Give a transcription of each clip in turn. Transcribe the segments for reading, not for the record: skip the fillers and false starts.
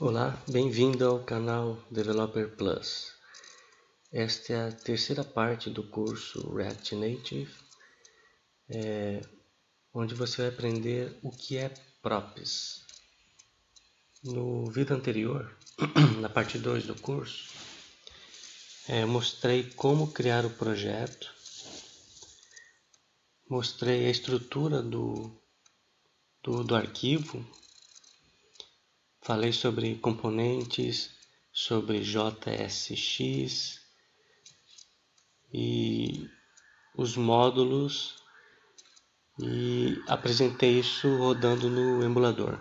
Olá, bem-vindo ao canal Developer Plus. Esta é a terceira parte do curso React Native, onde você vai aprender o que é props. No vídeo anterior, na parte 2 do curso, mostrei como criar o projeto, mostrei a estrutura do arquivo, falei sobre componentes, sobre JSX e os módulos e apresentei isso rodando no emulador.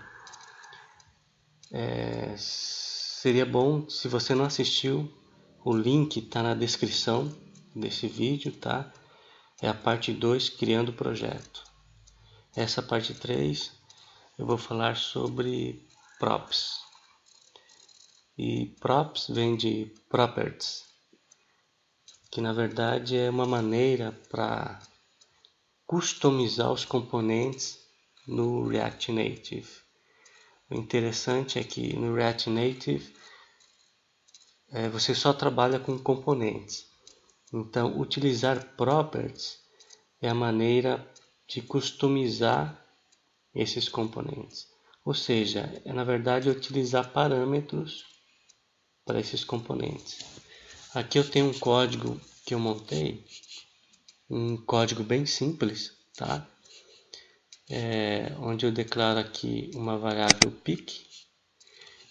Seria bom, se você não assistiu, o link está na descrição desse vídeo, tá? É a parte 2, criando o projeto. Essa parte 3 eu vou falar sobre props. E props vem de properties, que na verdade é uma maneira para customizar os componentes no React Native. O interessante é que no React Native você só trabalha com componentes. Então, utilizar properties é a maneira de customizar esses componentes. Ou seja, na verdade utilizar parâmetros para esses componentes. Aqui eu tenho um código que eu montei, um código bem simples, tá? Onde eu declaro aqui uma variável pic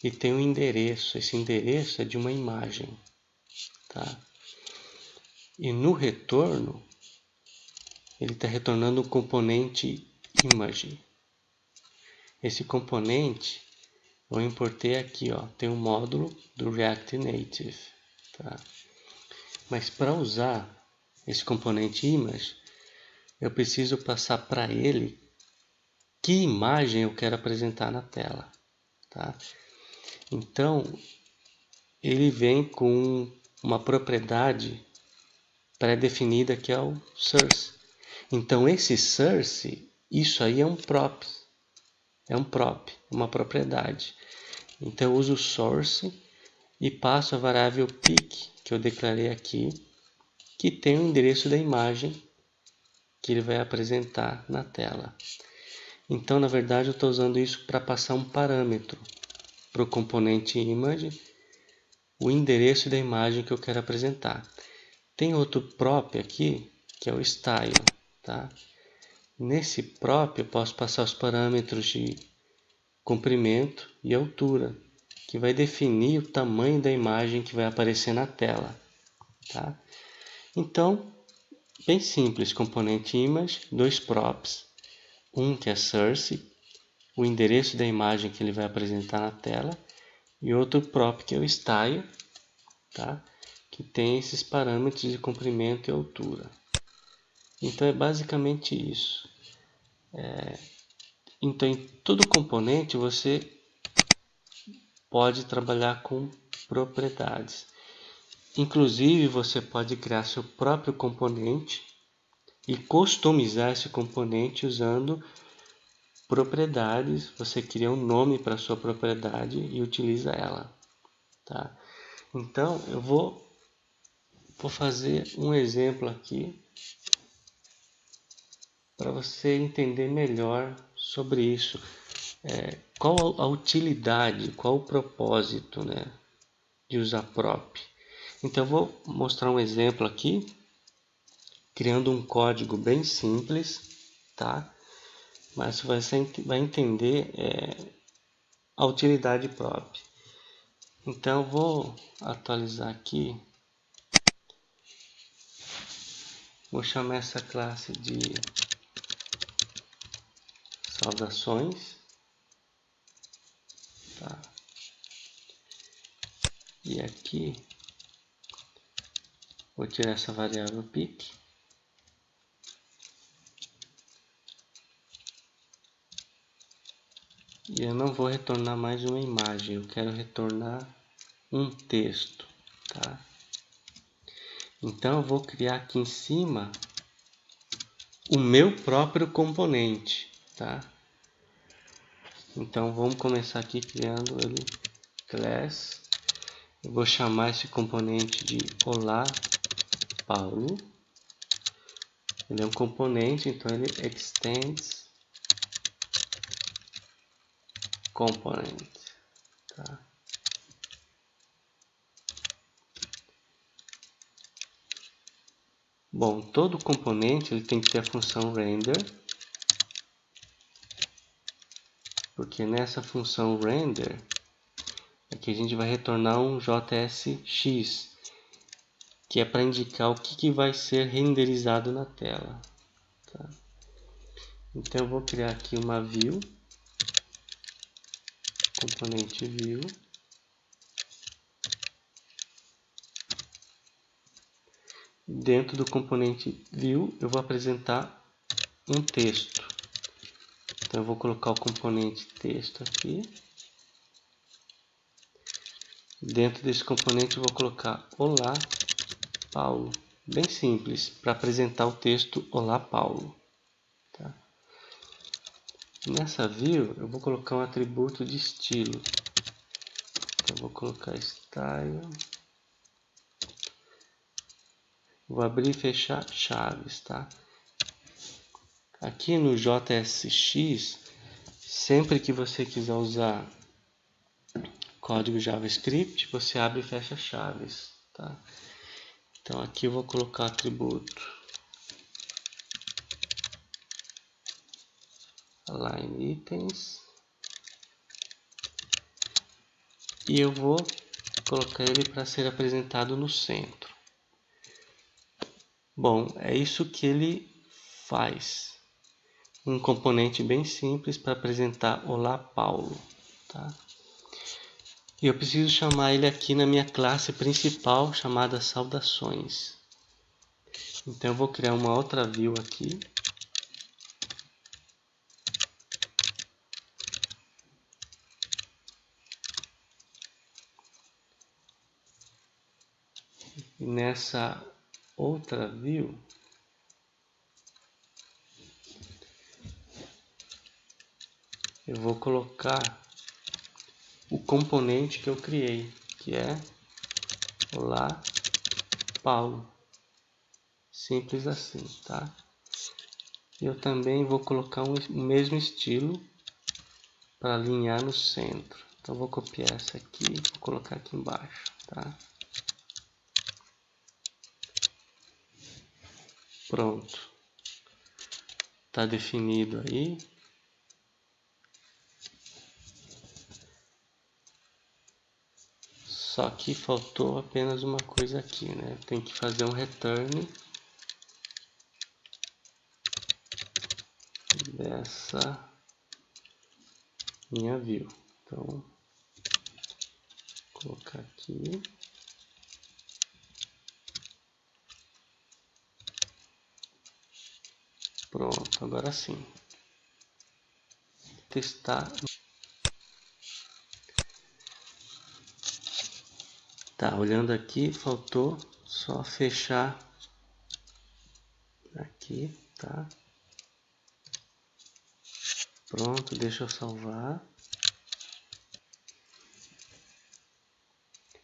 e tem um endereço. Esse endereço é de uma imagem, tá? E no retorno ele está retornando o componente image. Esse componente eu importei aqui, ó, tem um módulo do React Native, tá? Mas para usar esse componente image, eu preciso passar para ele que imagem eu quero apresentar na tela, tá? Então, ele vem com uma propriedade pré-definida que é o source. Então, esse source, isso aí é um prop, uma propriedade. Então, eu uso o source e passo a variável pic, que eu declarei aqui, que tem o endereço da imagem que ele vai apresentar na tela. Então, na verdade, eu estou usando isso para passar um parâmetro para o componente image, o endereço da imagem que eu quero apresentar. Tem outro prop aqui, que é o style, tá? Nesse prop eu posso passar os parâmetros de comprimento e altura, que vai definir o tamanho da imagem que vai aparecer na tela, tá? Então, bem simples, componente image, dois props, um que é source, o endereço da imagem que ele vai apresentar na tela, e outro prop que é o style, tá? Que tem esses parâmetros de comprimento e altura. Então é basicamente isso. Então em todo componente você pode trabalhar com propriedades. Inclusive você pode criar seu próprio componente e customizar esse componente usando propriedades. Você cria um nome para sua propriedade e utiliza ela, tá? Então eu vou fazer um exemplo aqui para você entender melhor sobre isso. Qual a utilidade, qual o propósito, né, de usar prop? Então eu vou mostrar um exemplo aqui, criando um código bem simples, tá? Mas você vai entender a utilidade prop. Então eu vou atualizar aqui, vou chamar essa classe de saudações, tá? E aqui vou tirar essa variável pic. E eu não vou retornar mais uma imagem, eu quero retornar um texto, tá? Então eu vou criar aqui em cima o meu próprio componente, tá? Então vamos começar aqui criando ele class. Eu vou chamar esse componente de Olá Paulo. Ele é um componente, então ele extends component. Tá? Bom, todo componente ele tem que ter a função render, porque nessa função render aqui a gente vai retornar um JSX, que é para indicar o que vai ser renderizado na tela. Tá? Então eu vou criar aqui uma view, componente view. Dentro do componente view eu vou apresentar um texto. Então eu vou colocar o componente texto aqui. Dentro desse componente eu vou colocar Olá Paulo. Bem simples, para apresentar o texto Olá Paulo. Tá? Nessa view eu vou colocar um atributo de estilo. Então eu vou colocar style. Vou abrir e fechar chaves, tá? Aqui no JSX, sempre que você quiser usar código JavaScript, você abre e fecha chaves, tá? Então aqui eu vou colocar atributo align items e eu vou colocar ele para ser apresentado no centro. Bom, é isso que ele faz. Um componente bem simples para apresentar Olá Paulo, tá? E eu preciso chamar ele aqui na minha classe principal chamada Saudações. Então eu vou criar uma outra view aqui. E nessa outra view eu vou colocar o componente que eu criei, que é Olá Paulo. Simples assim, tá? Eu também vou colocar o mesmo estilo para alinhar no centro. Então vou copiar essa aqui e vou colocar aqui embaixo, tá? Pronto. Tá definido aí. Só que faltou apenas uma coisa aqui, né? Tem que fazer um return dessa minha view. Então, vou colocar aqui. Pronto, agora sim. Testar. Tá, olhando aqui, faltou só fechar aqui, tá? Pronto, deixa eu salvar.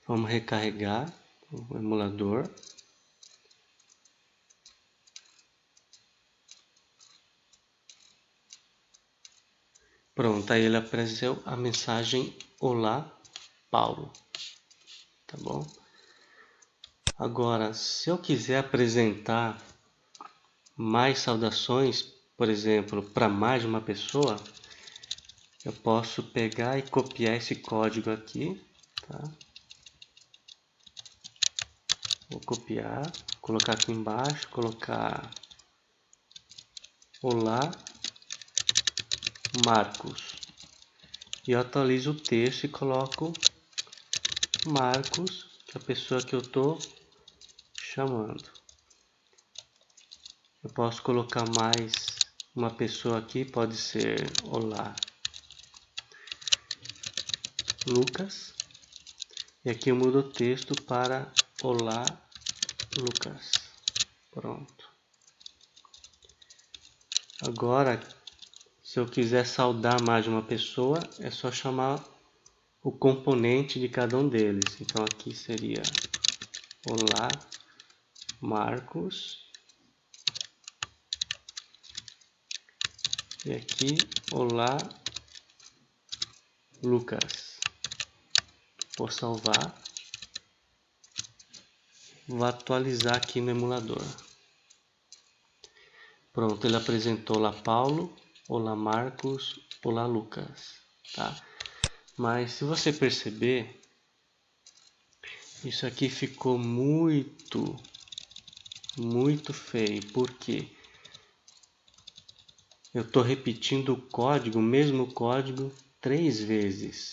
Vamos recarregar o emulador. Pronto, aí ele apareceu a mensagem Olá Paulo. Tá bom? Agora, se eu quiser apresentar mais saudações, por exemplo, para mais de uma pessoa, eu posso pegar e copiar esse código aqui, tá? Vou copiar, colocar aqui embaixo, colocar Olá Marcos. E eu atualizo o texto e coloco Marcos, que é a pessoa que eu estou chamando. Eu posso colocar mais uma pessoa aqui, pode ser Olá Lucas. E aqui eu mudo o texto para Olá Lucas. Pronto. Agora, se eu quiser saudar mais de uma pessoa, é só chamar o componente de cada um deles. Então aqui seria olá Marcos e aqui olá Lucas. Vou salvar, vou atualizar aqui no emulador. Pronto, ele apresentou olá Paulo, olá Marcos, olá Lucas, tá? Mas se você perceber, isso aqui ficou muito feio, porque eu estou repetindo o código, o mesmo código 3 vezes,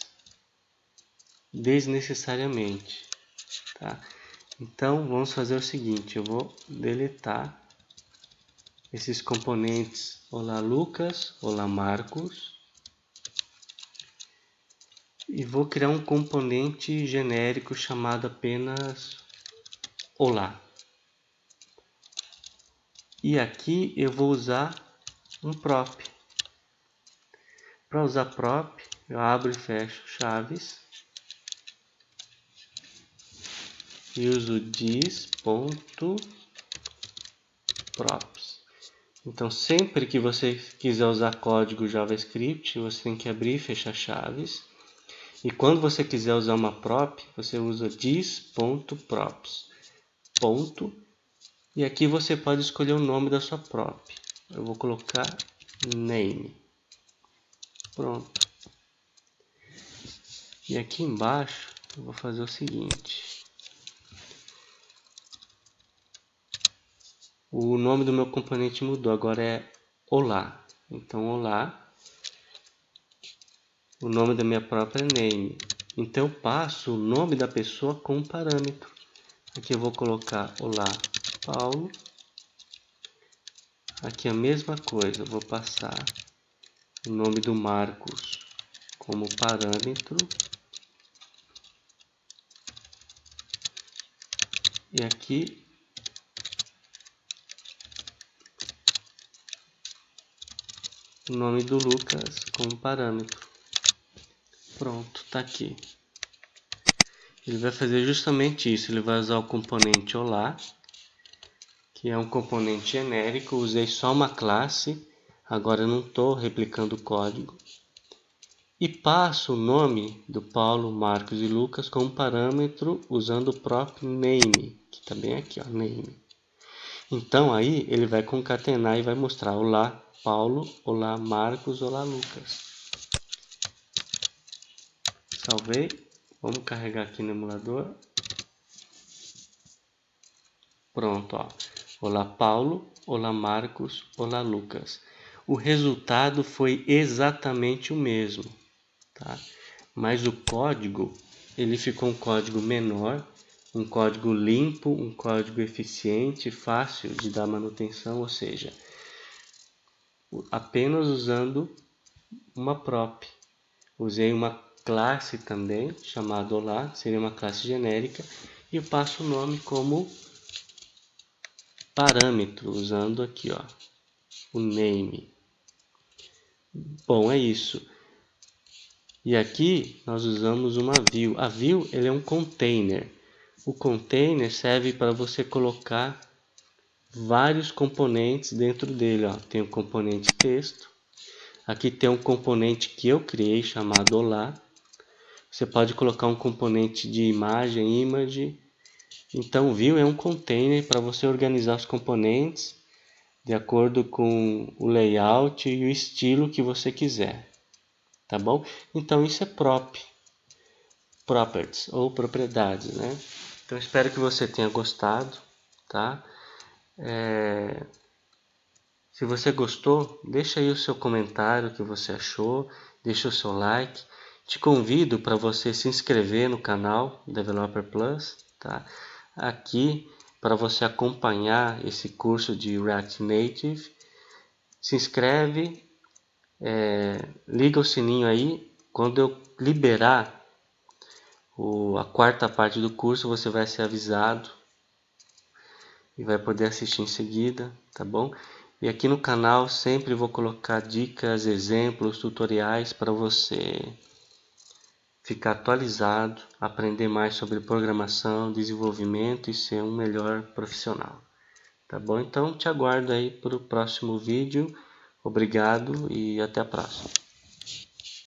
desnecessariamente, tá? Então vamos fazer o seguinte, eu vou deletar esses componentes olá Lucas, olá Marcos, e vou criar um componente genérico chamado apenas olá. E aqui eu vou usar um prop. Para usar prop, eu abro e fecho chaves e uso this.props. Então sempre que você quiser usar código JavaScript, você tem que abrir e fechar chaves. E quando você quiser usar uma prop, você usa this.props. Ponto. E aqui você pode escolher o nome da sua prop. Eu vou colocar name. Pronto. E aqui embaixo eu vou fazer o seguinte. O nome do meu componente mudou, agora é olá. Então olá. O nome da minha própria name. Então eu passo o nome da pessoa como parâmetro. Aqui eu vou colocar olá Paulo. Aqui a mesma coisa, eu vou passar o nome do Marcos como parâmetro. E aqui o nome do Lucas como parâmetro. Pronto, tá aqui. Ele vai fazer justamente isso, ele vai usar o componente olá, que é um componente genérico, eu usei só uma classe, agora eu não estou replicando o código. E passo o nome do Paulo, Marcos e Lucas como parâmetro usando o próprio name, que também é aqui, ó, name. Então aí ele vai concatenar e vai mostrar olá Paulo, olá Marcos, olá Lucas. Salvei, vamos carregar aqui no emulador. Pronto, ó. Olá Paulo, olá Marcos, olá Lucas. O resultado foi exatamente o mesmo, tá? Mas o código, ele ficou um código menor, um código limpo, um código eficiente, fácil de dar manutenção, ou seja, apenas usando uma prop. Usei uma classe também, chamada olá, seria uma classe genérica, e eu passo o nome como parâmetro, usando aqui, ó, o name. Bom, é isso. E aqui nós usamos uma view. A view ele é um container. O container serve para você colocar vários componentes dentro dele. Ó. Tem o componente texto. Aqui tem um componente que eu criei chamado olá. Você pode colocar um componente de imagem, image. Então, view é um container para você organizar os componentes de acordo com o layout e o estilo que você quiser. Tá bom? Então, isso é properties ou propriedades, né? Então, espero que você tenha gostado, tá? Se você gostou, deixa aí o seu comentário, o que você achou, deixa o seu like. Te convido para você se inscrever no canal Developer Plus, tá? Aqui, para você acompanhar esse curso de React Native, se inscreve, liga o sininho aí. Quando eu liberar a quarta parte do curso, você vai ser avisado e vai poder assistir em seguida, tá bom? E aqui no canal sempre vou colocar dicas, exemplos, tutoriais para você ficar atualizado, aprender mais sobre programação, desenvolvimento e ser um melhor profissional. Tá bom? Então te aguardo aí para o próximo vídeo. Obrigado e até a próxima.